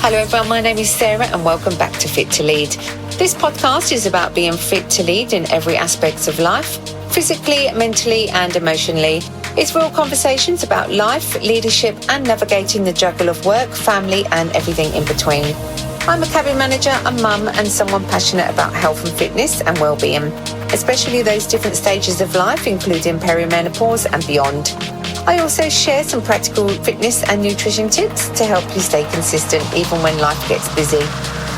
Hello everyone, my name is Sarah and welcome back to Fit to Lead. This podcast is about being fit to lead in every aspect of life, physically, mentally and emotionally. It's real conversations about life, leadership and navigating the juggle of work, family and everything in between. I'm a cabin manager, a mum and someone passionate about health and fitness and well-being, especially those different stages of life, including perimenopause and beyond. I also share some practical fitness and nutrition tips to help you stay consistent even when life gets busy.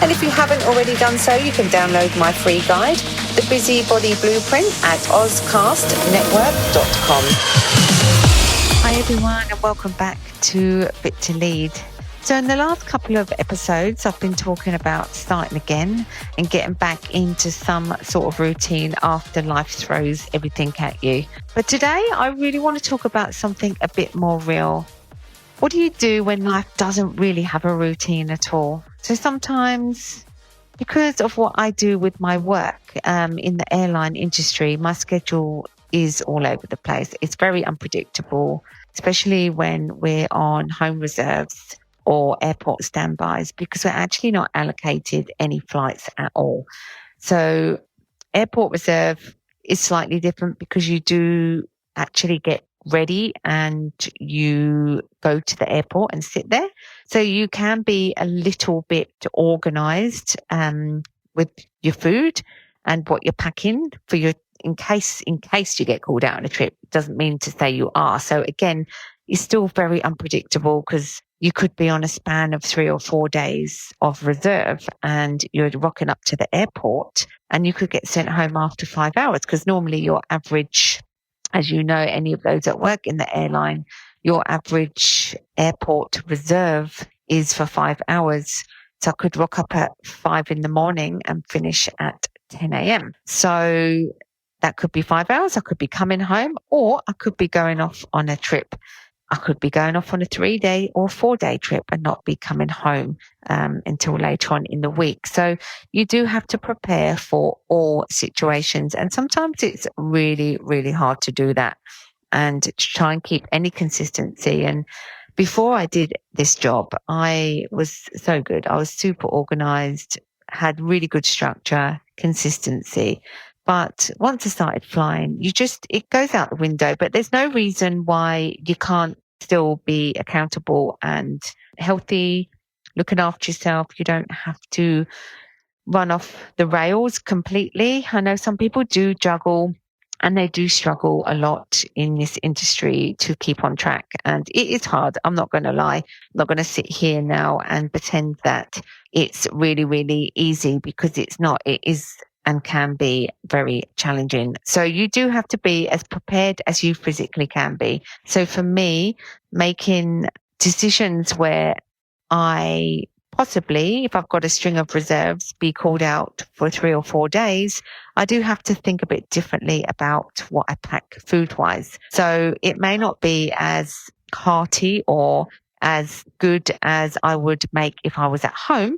And if you haven't already done so, you can download my free guide, The Busy Body Blueprint, at ozcastnetwork.com. Hi everyone and welcome back to Fit to Lead. So in the last couple of episodes, I've been talking about starting again and getting back into some sort of routine after life throws everything at you. But today, I really want to talk about something a bit more real. What do you do when life doesn't really have a routine at all? So sometimes, because of what I do with my work in the airline industry, my schedule is all over the place. It's very unpredictable, especially when we're on home reserves or airport standbys, because we're actually not allocated any flights at all. So airport reserve is slightly different because you do actually get ready and you go to the airport and sit there. So you can be a little bit organized with your food and what you're packing for your in case you get called out on a trip. It doesn't mean to say you are. So again, it's still very unpredictable because you could be on a span of 3 or 4 days of reserve and you're rocking up to the airport and you could get sent home after 5 hours, because normally your average, as you know, any of those that work in the airline, your average airport reserve is for 5 hours. So I could rock up at 5 in the morning and finish at 10 a.m. So that could be 5 hours. I could be coming home, or I could be going off on a trip. I could be going off on a 3-day or 4-day trip and not be coming home until later on in the week. So you do have to prepare for all situations. And sometimes it's really, really hard to do that and to try and keep any consistency. And before I did this job, I was so good. I was super organized, had really good structure, consistency. But once I started flying, it goes out the window, but there's no reason why you can't still be accountable and healthy, looking after yourself. You don't have to run off the rails completely. I know some people do juggle and they do struggle a lot in this industry to keep on track. And it is hard. I'm not going to lie. I'm not going to sit here now and pretend that it's really, really easy, because it's not. It is and can be very challenging. So you do have to be as prepared as you physically can be. So for me, making decisions where I possibly, if I've got a string of reserves, be called out for 3 or 4 days, I do have to think a bit differently about what I pack food-wise. So it may not be as hearty or as good as I would make if I was at home,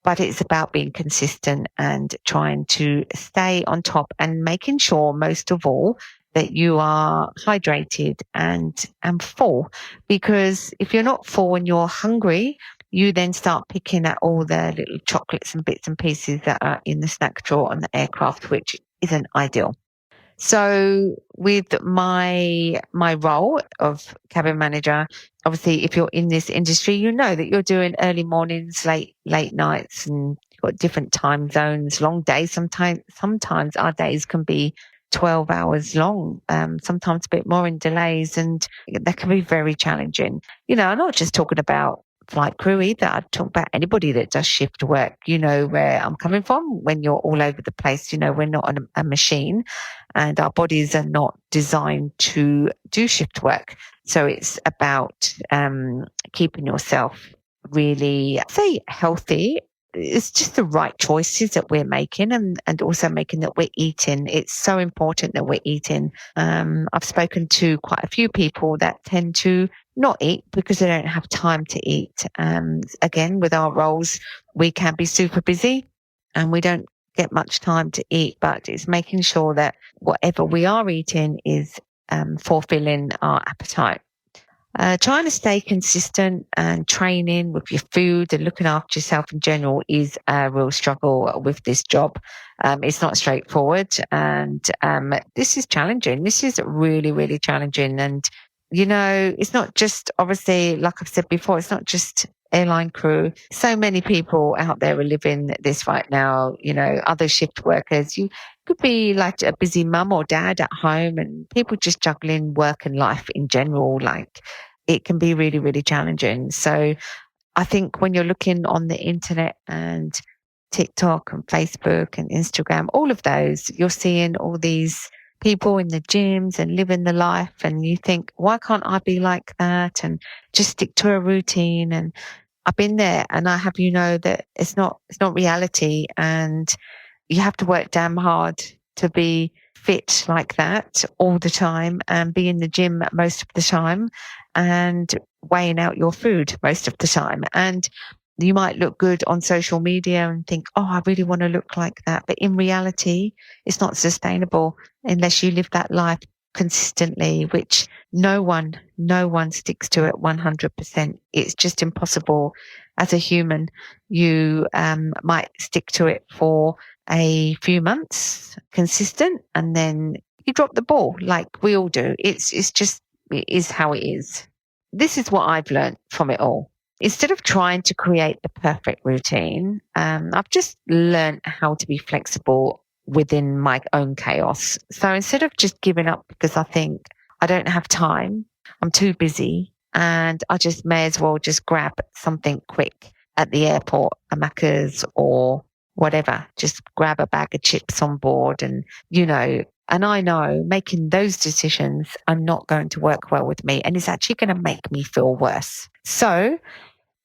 but it's about being consistent and trying to stay on top and making sure, most of all, that you are hydrated and full. Because if you're not full and you're hungry, you then start picking at all the little chocolates and bits and pieces that are in the snack drawer on the aircraft, which isn't ideal. So with my role of cabin manager, obviously, if you're in this industry, you know that you're doing early mornings, late nights, and you've got different time zones, long days. Sometimes our days can be 12 hours long, sometimes a bit more in delays, and that can be very challenging. You know, I'm not just talking about flight crew either. I talk about anybody that does shift work. You know where I'm coming from. When you're all over the place, you know, we're not on a machine and our bodies are not designed to do shift work. So it's about keeping yourself really, say, healthy. It's just the right choices that we're making, and also making that we're eating. It's so important that we're eating. I've spoken to quite a few people that tend to not eat because they don't have time to eat. Again, with our roles, we can be super busy and we don't get much time to eat, but it's making sure that whatever we are eating is fulfilling our appetite. Trying to stay consistent and training with your food and looking after yourself in general is a real struggle with this job. It's not straightforward, and this is challenging. This is really, really challenging. And, it's not just, obviously, like I've said before, it's not just airline crew. So many people out there are living this right now, other shift workers. You could be like a busy mum or dad at home, and people just juggling work and life in general. Like, it can be really, really challenging. So I think when you're looking on the internet and TikTok and Facebook and Instagram, all of those, you're seeing all these people in the gyms and living the life. And you think, why can't I be like that and just stick to a routine? And I've been there, and I have, that it's not reality. And you have to work damn hard to be fit like that all the time and be in the gym most of the time and weighing out your food most of the time. And you might look good on social media and think, oh, I really want to look like that. But in reality, it's not sustainable unless you live that life consistently, which no one sticks to it 100%. It's just impossible. As a human, you might stick to it for a few months consistent, and then you drop the ball like we all do. It is how it is. This is what I've learned from it all. Instead of trying to create the perfect routine, I've just learned how to be flexible within my own chaos. So instead of just giving up because I think I don't have time, I'm too busy, and I just may as well just grab something quick at the airport, a Macca's or whatever, just grab a bag of chips on board. And, and I know making those decisions are not going to work well with me, and it's actually going to make me feel worse. So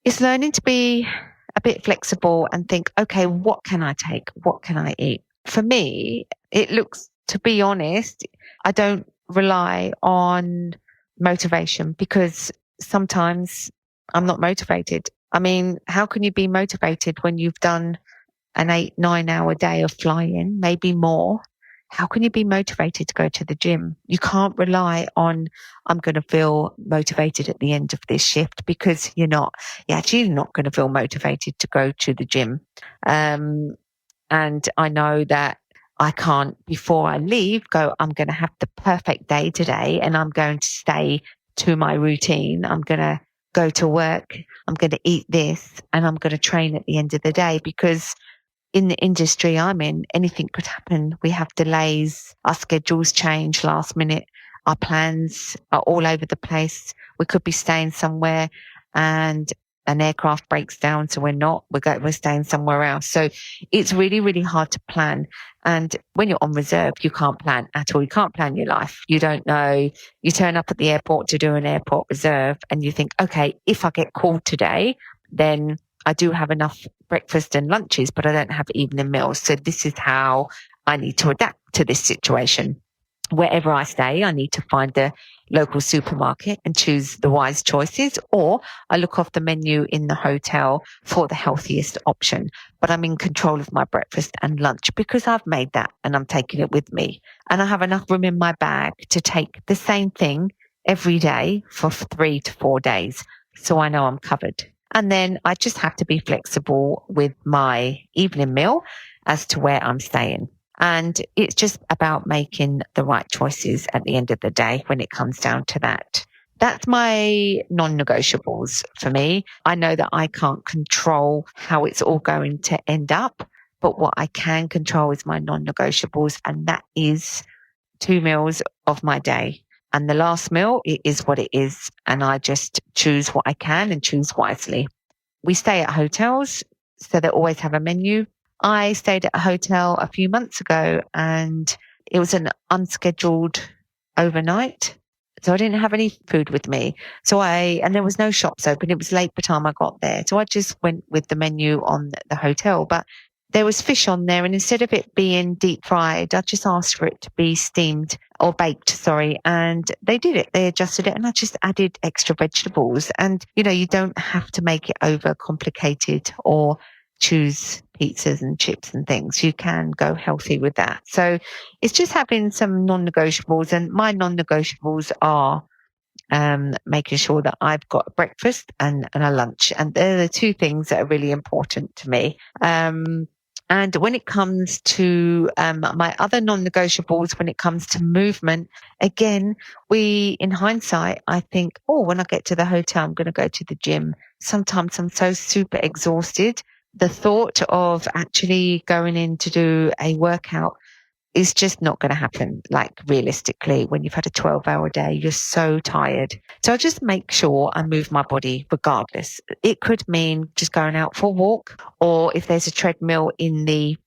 it's learning to be a bit flexible and think, okay, what can I take? What can I eat? For me, it looks, to be honest, I don't rely on motivation because sometimes I'm not motivated. I mean, how can you be motivated when you've done an 8-9 hour day of flying, maybe more? How can you be motivated to go to the gym? You can't rely on, I'm going to feel motivated at the end of this shift, because you're not. You're actually not going to feel motivated to go to the gym. And I know that I can't, before I leave, go, I'm going to have the perfect day today and I'm going to stay to my routine. I'm going to go to work. I'm going to eat this and I'm going to train at the end of the day, because in the industry I'm in, anything could happen. We have delays, our schedules change last minute, our plans are all over the place. We could be staying somewhere and an aircraft breaks down, so we're staying somewhere else. So it's really, really hard to plan. And when you're on reserve, you can't plan at all. You can't plan your life. You don't know. You turn up at the airport to do an airport reserve and you think, okay, if I get called today, then I do have enough breakfast and lunches, but I don't have evening meals. So this is how I need to adapt to this situation. Wherever I stay, I need to find the local supermarket and choose the wise choices, or I look off the menu in the hotel for the healthiest option. But I'm in control of my breakfast and lunch because I've made that and I'm taking it with me. And I have enough room in my bag to take the same thing every day for 3 to 4 days. So I know I'm covered. And then I just have to be flexible with my evening meal as to where I'm staying. And it's just about making the right choices at the end of the day when it comes down to that. That's my non-negotiables for me. I know that I can't control how it's all going to end up, but what I can control is my non-negotiables, and that is 2 meals of my day. And the last meal, it is what it is. And I just choose what I can and choose wisely. We stay at hotels, so they always have a menu. I stayed at a hotel a few months ago and it was an unscheduled overnight. So I didn't have any food with me. And there was no shops open. It was late by the time I got there. So I just went with the menu on the hotel, but there was fish on there. And instead of it being deep fried, I just asked for it to be steamed or baked, sorry. And they did it. They adjusted it and I just added extra vegetables. And, you don't have to make it over complicated or choose pizzas and chips and things. You can go healthy with that. So it's just having some non-negotiables, and my non-negotiables are making sure that I've got a breakfast and a lunch. And they're the two things that are really important to me. And when it comes to my other non-negotiables, when it comes to movement, again, in hindsight, I think, when I get to the hotel, I'm going to go to the gym. Sometimes I'm so super exhausted. The thought of actually going in to do a workout is just not going to happen. Like realistically, when you've had a 12-hour day, you're so tired. So I just make sure I move my body regardless. It could mean just going out for a walk, or if there's a treadmill in the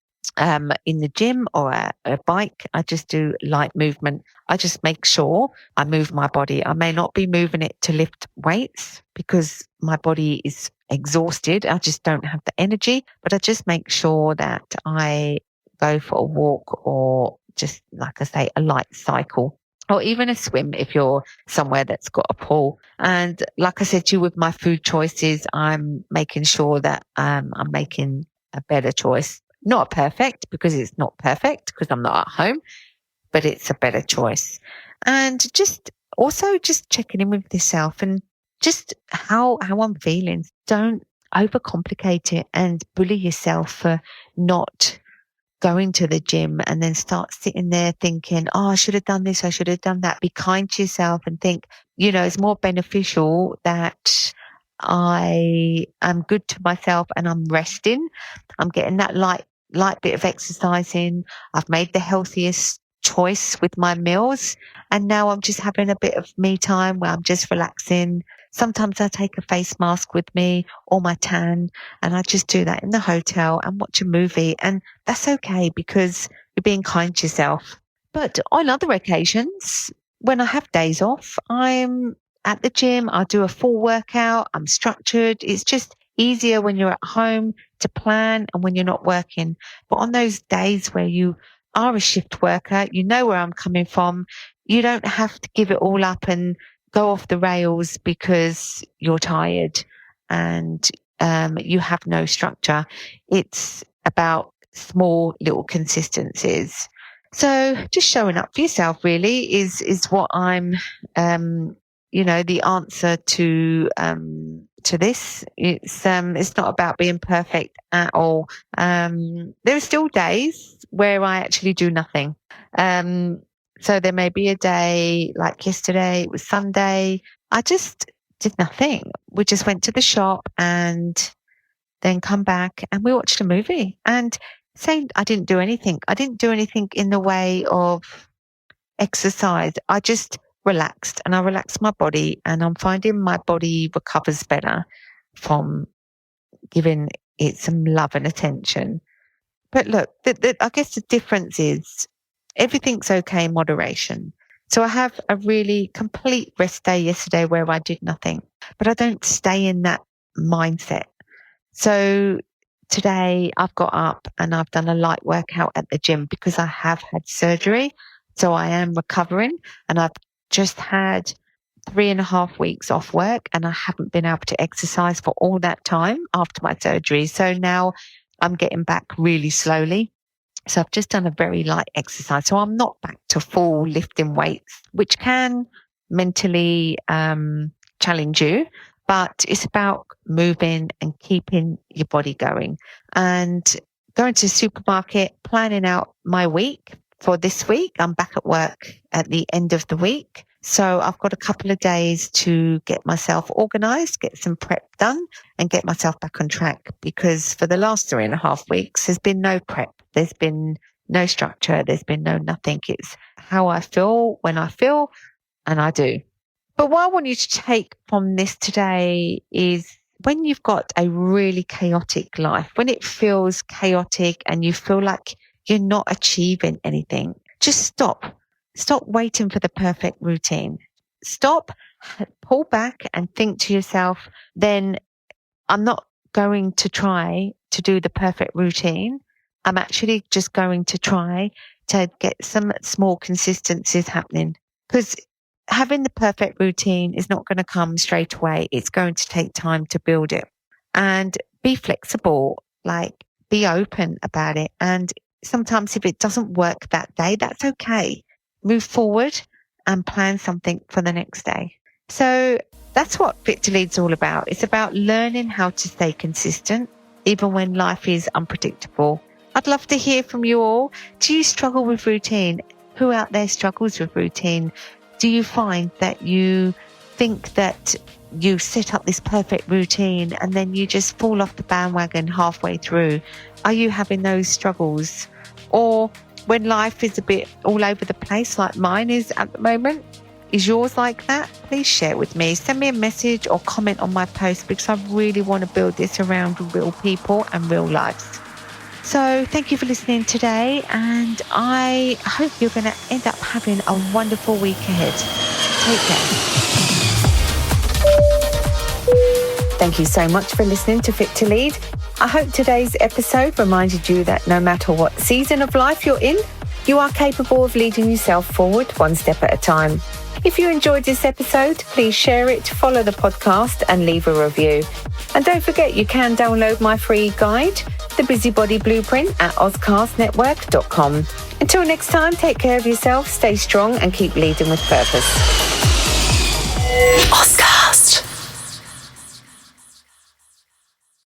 gym or a bike, I just do light movement. I just make sure I move my body. I may not be moving it to lift weights because my body is exhausted. I just don't have the energy, but I just make sure that I go for a walk, or just, like I say, a light cycle, or even a swim if you're somewhere that's got a pool. And like I said to you, with my food choices, I'm making sure that I'm making a better choice. Not perfect, because it's not perfect because I'm not at home, but it's a better choice. And just checking in with yourself and just how I'm feeling. Don't overcomplicate it and bully yourself for not going to the gym, and then start sitting there thinking, I should have done this, I should have done that. Be kind to yourself and think, it's more beneficial that I am good to myself and I'm resting. I'm getting that light bit of exercise in. I've made the healthiest choice with my meals. And now I'm just having a bit of me time where I'm just relaxing. Sometimes I take a face mask with me or my tan, and I just do that in the hotel and watch a movie. And that's okay because you're being kind to yourself. But on other occasions, when I have days off, I'm at the gym, I do a full workout, I'm structured. It's just easier when you're at home to plan and when you're not working. But on those days where you are a shift worker, you know where I'm coming from. You don't have to give it all up and go off the rails because you're tired and you have no structure. It's about small little consistencies. So just showing up for yourself really is what I'm, the answer to this. It's not about being perfect at all. There are still days where I actually do nothing. So there may be a day like yesterday, it was Sunday. I just did nothing. We just went to the shop and then come back and we watched a movie, and saying I didn't do anything. I didn't do anything in the way of exercise. I just relaxed, and I relaxed my body, and I'm finding my body recovers better from giving it some love and attention. But look, I guess the difference is everything's okay in moderation. So I have a really complete rest day yesterday where I did nothing, but I don't stay in that mindset. So today I've got up and I've done a light workout at the gym because I have had surgery. So I am recovering, and I've just had 3.5 weeks off work, and I haven't been able to exercise for all that time after my surgery. So now I'm getting back really slowly. So I've just done a very light exercise. So I'm not back to full lifting weights, which can mentally challenge you, but it's about moving and keeping your body going, and going to the supermarket, planning out my week for this week. I'm back at work at the end of the week. So I've got a couple of days to get myself organized, get some prep done, and get myself back on track, because for the last 3.5 weeks, there's been no prep. There's been no structure. There's been no nothing. It's how I feel when I feel, and I do. But what I want you to take from this today is, when you've got a really chaotic life, when it feels chaotic and you feel like you're not achieving anything, just stop. Stop waiting for the perfect routine. Stop, pull back and think to yourself, then I'm not going to try to do the perfect routine. I'm actually just going to try to get some small consistencies happening, because having the perfect routine is not going to come straight away. It's going to take time to build it. And be flexible, like be open about it. And sometimes if it doesn't work that day, that's okay. Move forward and plan something for the next day. So that's what Fit to Lead's all about. It's about learning how to stay consistent, even when life is unpredictable. I'd love to hear from you all. Do you struggle with routine? Who out there struggles with routine? Do you find that you think that you set up this perfect routine and then you just fall off the bandwagon halfway through? Are you having those struggles? Or when life is a bit all over the place like mine is at the moment, is yours like that? Please share it with me. Send me a message or comment on my post, because I really want to build this around real people and real lives. So thank you for listening today, and I hope you're going to end up having a wonderful week ahead. Take care. Thank you so much for listening to Fit to Lead. I hope today's episode reminded you that no matter what season of life you're in, you are capable of leading yourself forward one step at a time. If you enjoyed this episode, please share it, follow the podcast and leave a review. And don't forget, you can download my free guide, The Busybody Blueprint, at ozcastnetwork.com. Until next time, take care of yourself, stay strong and keep leading with purpose.